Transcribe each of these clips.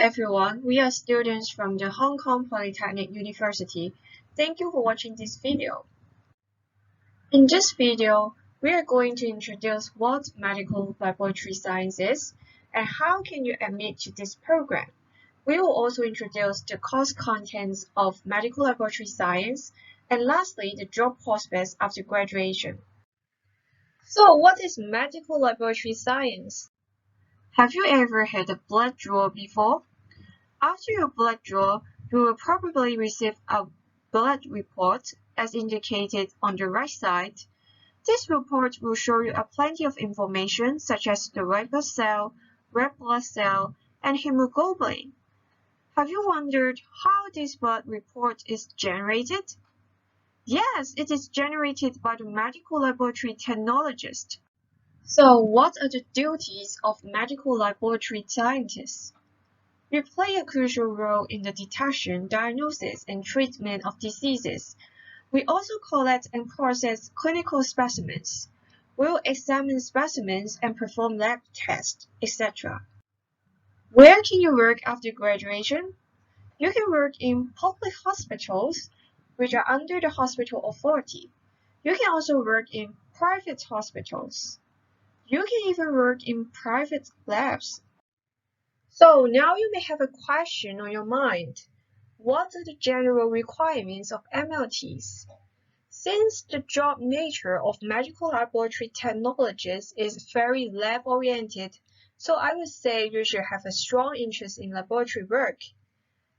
everyone, we are students from the Hong Kong Polytechnic University. Thank you for watching this video. In this video, we are going to introduce what medical laboratory science is and how can you admit to this program. We will also introduce the course contents of medical laboratory science and lastly, the job prospects after graduation. So what is medical laboratory science? Have you ever had a blood draw before? After your blood draw, you will probably receive a blood report as indicated on the right side. This report will show you plenty of information such as the white blood cell, red blood cell, and hemoglobin. Have you wondered how this blood report is generated? Yes, it is generated by the medical laboratory technologist. So what are the duties of medical laboratory scientists? We play a crucial role in the detection, diagnosis, and treatment of diseases. We also collect and process clinical specimens. We will examine specimens and perform lab tests, etc. Where can you work after graduation? You can work in public hospitals, which are under the hospital authority. You can also work in private hospitals. You can even work in private labs. So now you may have a question on your mind. What are the general requirements of MLTs? Since the job nature of medical laboratory technologists is very lab-oriented, so I would say you should have a strong interest in laboratory work.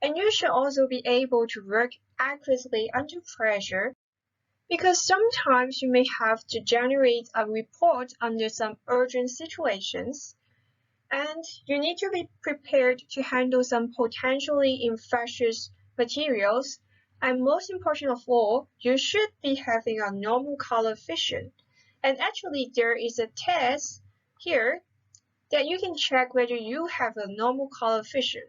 And you should also be able to work accurately under pressure, because sometimes you may have to generate a report under some urgent situations, and you need to be prepared to handle some potentially infectious materials, and most important of all, you should be having a normal color vision. And actually there is a test here that you can check whether you have a normal color vision.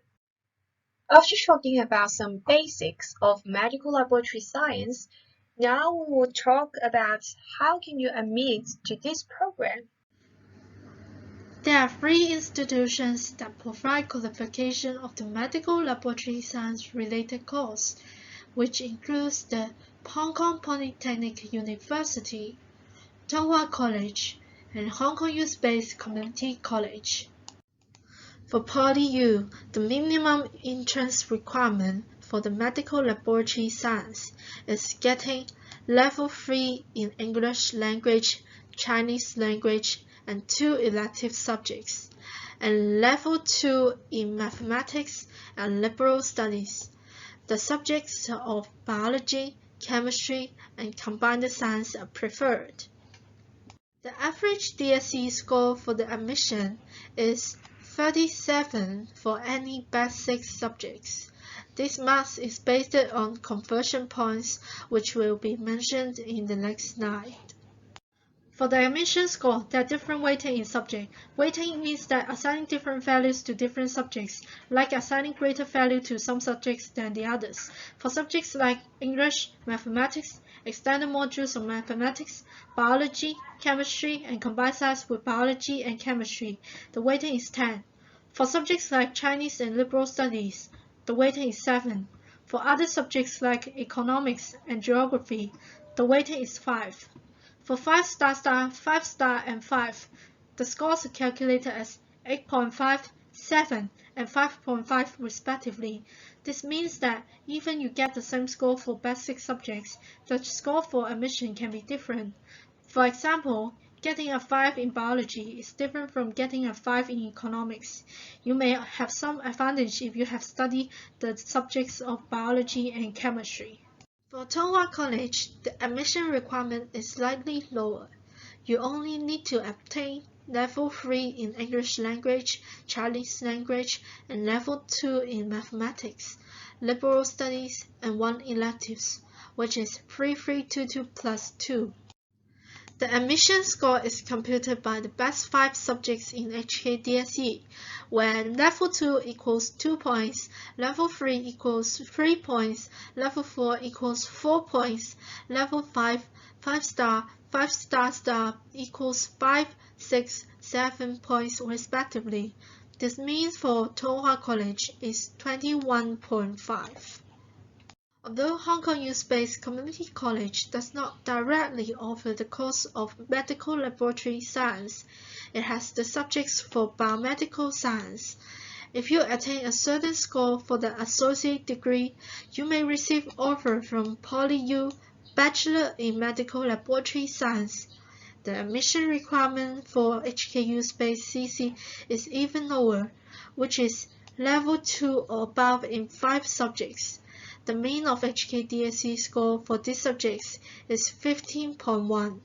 After talking about some basics of medical laboratory science, now we will talk about how can you admit to this program. There are 3 institutions that provide qualification of the medical laboratory science related course, which includes the Hong Kong Polytechnic University, Tung Hua College, and Hong Kong Youth-based Community College. For PolyU, the minimum entrance requirement for the medical laboratory science is getting Level 3 in English language, Chinese language, and 2 elective subjects, and Level 2 in mathematics and liberal studies. The subjects of biology, chemistry, and combined science are preferred. The average DSE score for the admission is 37 for any basic subjects. This marks is based on conversion points, which will be mentioned in the next slide. For the admission score, there are different weighting in subject. Weighting means that assigning different values to different subjects, like assigning greater value to some subjects than the others. For subjects like English, mathematics, extended modules of mathematics, biology, chemistry, and combined science with biology and chemistry, the weighting is 10. For subjects like Chinese and liberal studies, the weighting is 7. For other subjects like economics and geography, the weighting is 5. For 5-star, 5-star, and 5, the scores are calculated as 8.5, 7, and 5.5 respectively. This means that even you get the same score for basic subjects, the score for admission can be different. For example, getting a 5 in biology is different from getting a 5 in economics. You may have some advantage if you have studied the subjects of biology and chemistry. For Tung Hua College, the admission requirement is slightly lower. You only need to obtain Level 3 in English language, Chinese language, and Level 2 in mathematics, liberal studies, and 1 electives, which is 3322 plus 2. The admission score is computed by the best 5 subjects in HKDSE, where Level 2 equals 2 points, Level 3 equals 3 points, Level 4 equals 4 points, Level 5, 5-star, 5-star equals 5, 6, 7 points respectively. This means for Tonghua College is 21.5. Although Hong Kong U-based Community College does not directly offer the course of medical laboratory science, it has the subjects for biomedical science. If you attain a certain score for the associate degree, you may receive offer from PolyU Bachelor in Medical Laboratory Science. The admission requirement for HKU-based CC is even lower, which is level 2 or above in 5 subjects. The mean of HKDSE score for these subjects is 15.1.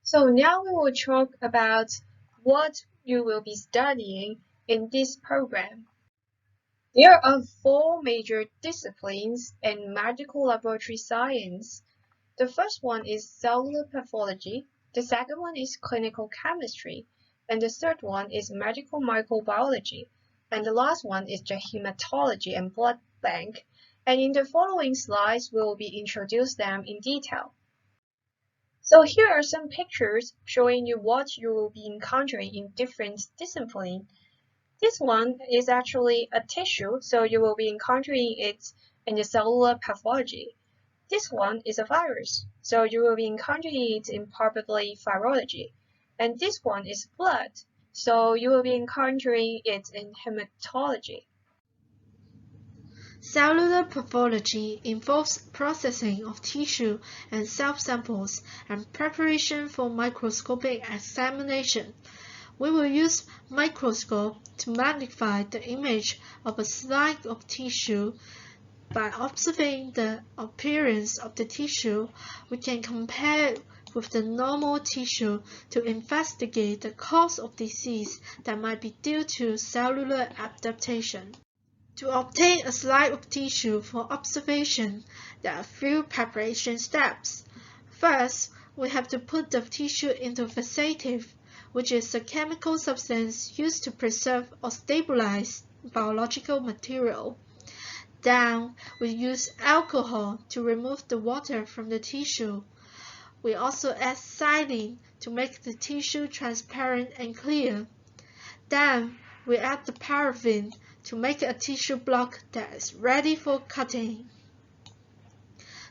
So now we will talk about what you will be studying in this program. There are 4 major disciplines in medical laboratory science. The first one is cellular pathology, the second one is clinical chemistry, and the third one is medical microbiology, and the last one is the hematology and blood bank. And in the following slides, we will be introduce them in detail. So here are some pictures showing you what you will be encountering in different disciplines. This one is actually a tissue, so you will be encountering it in the cellular pathology. This one is a virus, so you will be encountering it in probably virology. And this one is blood, so you will be encountering it in hematology. Cellular pathology involves processing of tissue and cell samples and preparation for microscopic examination. We will use microscope to magnify the image of a slice of tissue. By observing the appearance of the tissue, we can compare it with the normal tissue to investigate the cause of disease that might be due to cellular adaptation. To obtain a slice of tissue for observation, there are a few preparation steps. First, we have to put the tissue into fixative, which is a chemical substance used to preserve or stabilize biological material. Then, we use alcohol to remove the water from the tissue. We also add saline to make the tissue transparent and clear. Then, we add the paraffin to make a tissue block that is ready for cutting.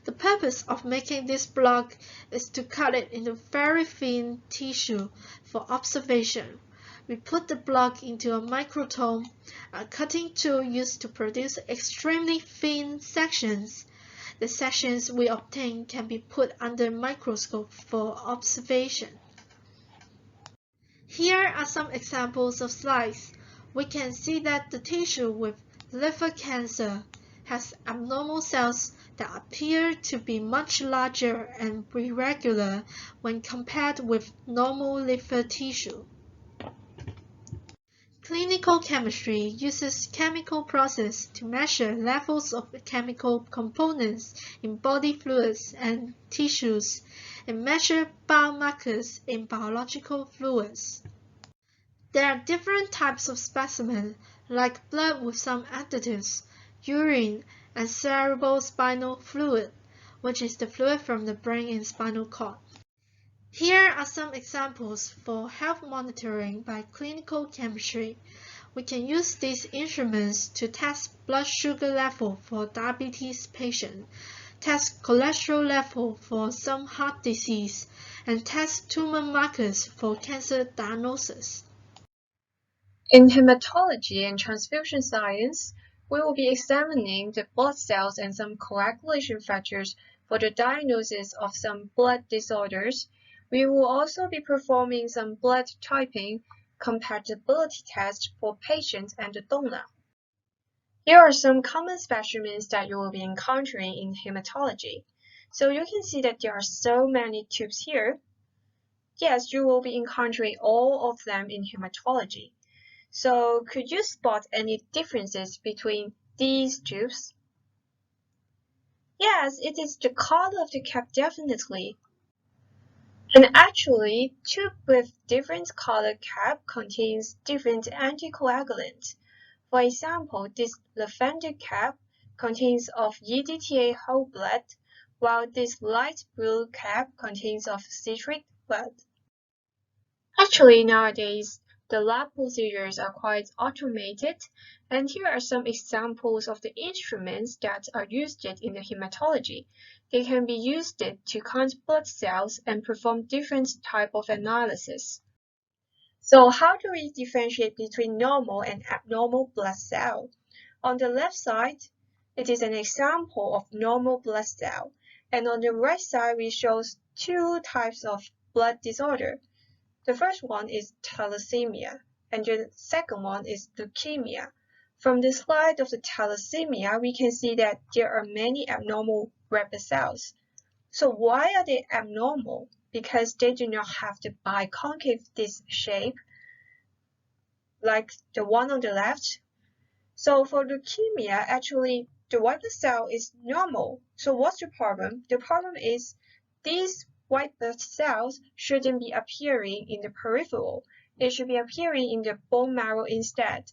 The purpose of making this block is to cut it into very thin tissue for observation. We put the block into a microtome, a cutting tool used to produce extremely thin sections. The sections we obtain can be put under microscope for observation. Here are some examples of slides. We can see that the tissue with liver cancer has abnormal cells that appear to be much larger and irregular when compared with normal liver tissue. Clinical chemistry uses chemical process to measure levels of chemical components in body fluids and tissues and measure biomarkers in biological fluids. There are different types of specimens, like blood with some additives, urine, and cerebrospinal fluid, which is the fluid from the brain and spinal cord. Here are some examples for health monitoring by clinical chemistry. We can use these instruments to test blood sugar level for diabetes patients, test cholesterol level for some heart disease, and test tumor markers for cancer diagnosis. In hematology and transfusion science, we will be examining the blood cells and some coagulation factors for the diagnosis of some blood disorders. We will also be performing some blood typing compatibility tests for patients and the donor. Here are some common specimens that you will be encountering in hematology. So you can see that there are so many tubes here. Yes, you will be encountering all of them in hematology. So could you spot any differences between these tubes? Yes, it is the color of the cap definitely. And actually, tube with different color cap contains different anticoagulants. For example, this lavender cap contains of EDTA whole blood, while this light blue cap contains of citric blood. Actually, nowadays, The lab procedures are quite automated, and here are some examples of the instruments that are used in the hematology. They can be used to count blood cells and perform different types of analysis. So how do we differentiate between normal and abnormal blood cell? On the left side, it is an example of normal blood cell, and on the right side, we show two types of blood disorder. The first one is thalassemia, and the second one is leukemia. From the slide of the thalassemia, we can see that there are many abnormal red blood cells. So why are they abnormal? Because they do not have the biconcave disc shape like the one on the left. So for leukemia, actually, the white blood cell is normal. So what's the problem? The problem is these white blood cells shouldn't be appearing in the peripheral. They should be appearing in the bone marrow instead.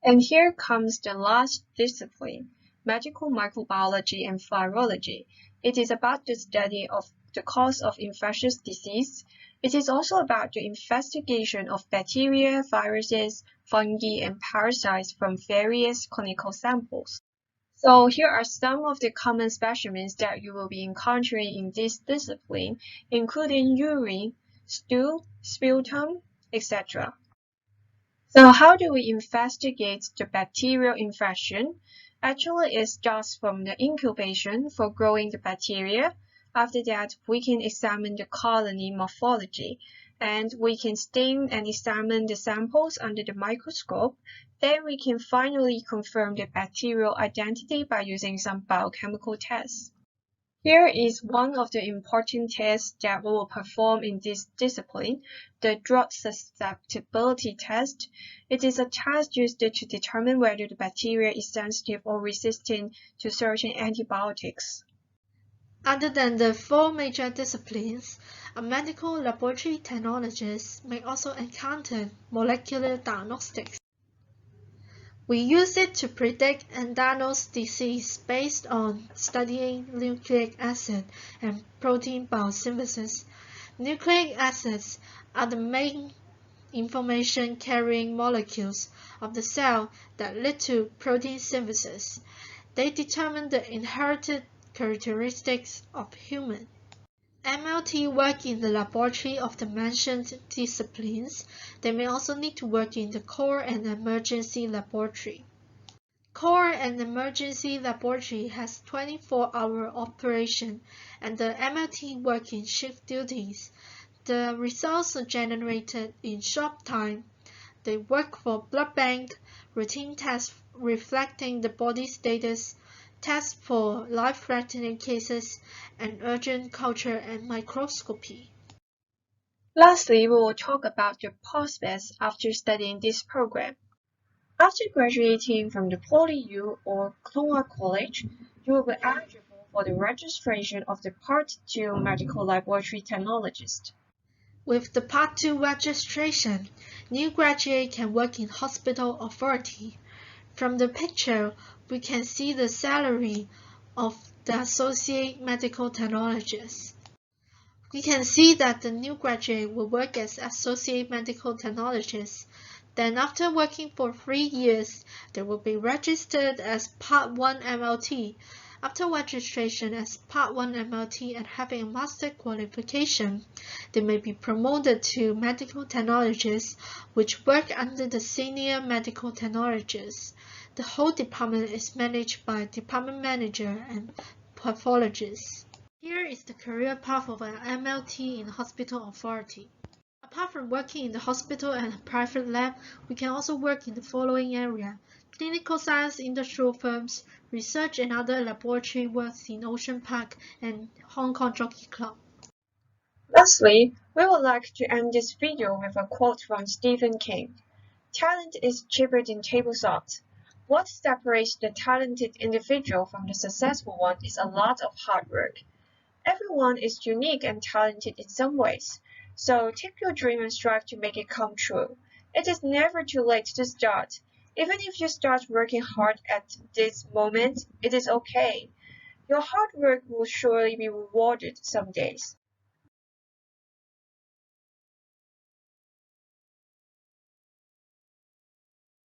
And here comes the last discipline, medical microbiology and virology. It is about the study of the cause of infectious disease. It is also about the investigation of bacteria, viruses, fungi, and parasites from various clinical samples. So here are some of the common specimens that you will be encountering in this discipline, including urine, stool, sputum, etc. So how do we investigate the bacterial infection? Actually, it starts from the incubation for growing the bacteria. After that, we can examine the colony morphology, and we can stain and examine the samples under the microscope. Then we can finally confirm the bacterial identity by using some biochemical tests. Here is one of the important tests that we will perform in this discipline, the drug susceptibility test. It is a test used to determine whether the bacteria is sensitive or resistant to certain antibiotics. Other than the four major disciplines, a medical laboratory technologist may also encounter molecular diagnostics. We use it to predict and diagnose disease based on studying nucleic acid and protein biosynthesis. Nucleic acids are the main information-carrying molecules of the cell that lead to protein synthesis. They determine the inherited characteristics of humans. MLT work in the laboratory of the mentioned disciplines. They may also need to work in the core and emergency laboratory. Core and emergency laboratory has 24-hour operation, and the MLT work in shift duties. The results are generated in short time. They work for blood bank, routine tests reflecting the body status, tests for life-threatening cases, and urgent culture and microscopy. Lastly, we will talk about your prospects after studying this program. After graduating from the PolyU or Clonwa College, you will be eligible for the registration of the Part 2 Medical Laboratory Technologist. With the Part 2 registration, new graduates can work in hospital authority. From the picture, we can see the salary of the associate medical technologist. We can see that the new graduate will work as associate medical technologist. Then after working for 3 years, they will be registered as Part 1 MLT. After registration as Part 1 MLT and having a master qualification, they may be promoted to medical technologists, which work under the senior medical technologist. The whole department is managed by department manager and pathologist. Here is the career path of an MLT in hospital authority. Apart from working in the hospital and a private lab, we can also work in the following area: clinical science industrial firms, research and other laboratory works in Ocean Park and Hong Kong Jockey Club. Lastly, we would like to end this video with a quote from Stephen King. Talent is cheaper than table salt. What separates the talented individual from the successful one is a lot of hard work. Everyone is unique and talented in some ways, so take your dream and strive to make it come true. It is never too late to start. Even if you start working hard at this moment, it is okay. Your hard work will surely be rewarded some days.